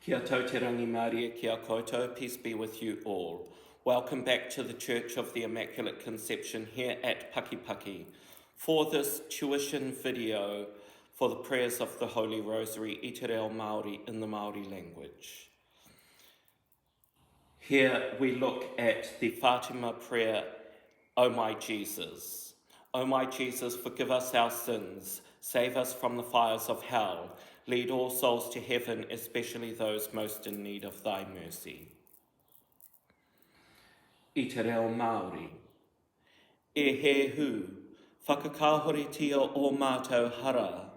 Kia tau te rangi Māori, kia koutou, peace be with you all. Welcome back to the Church of the Immaculate Conception here at Pakipaki for this tuition video for the prayers of the Holy Rosary, i te reo Māori in the Māori language. Here we look at the Fatima prayer, O my Jesus. O my Jesus, forgive us our sins, save us from the fires of hell, lead all souls to heaven, especially those most in need of thy mercy. I te reo Māori. HÄHU, whakakahoretia o mātou hara,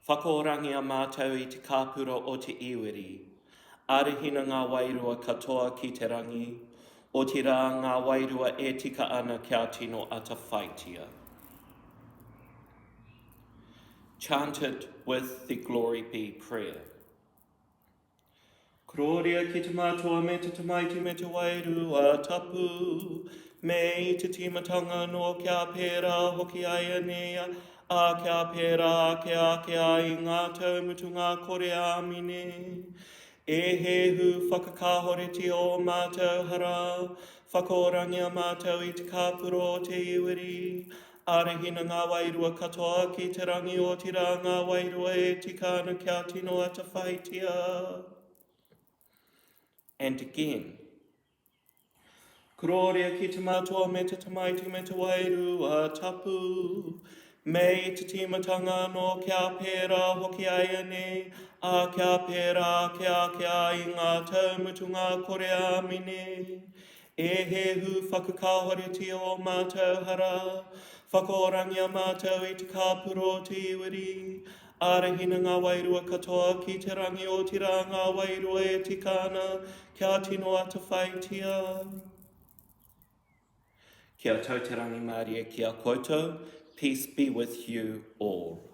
whakaorangia mātou i te kapura o te iweri, Arahina ngā Wairua katoa ki te rangi, otirā ngā Wairua e tika ana kia tino atawhaitia. Chanted with the Glory Be prayer. KORŌRIA ki te mātua me te Tamaiti me te Wairua Tapu, me te timatanga no kia pērā hoki āianei, a kia pērā kia i ngā tau mutunga KORŌRIA Āmene. Hehu whakakahoretia o mātou hara, whakaorangia mātou i te kapura o te iweri, Arahina ngā Wairua katoa ki te rangi otirā ngā Wairua e tika ana kia tino atawhaitia. And again. KORŌRIA ki te mātua me te Tamaiti me te Wairua Tapu, me te timatanga no kia pērā hoki āianei, a kia pērā kia i ngā tau mutunga KORŌRIA Āmene. Hehu whakakahoretia o mātou hara, whakaorangia mātou i te kapura o te iweri, Arahina ngā Wairua katoa ki te rangi otirā ngā Wairua e tika ana kia tino atawhaitia. Kia tau te rangi Māori, kia koutou, peace be with you all.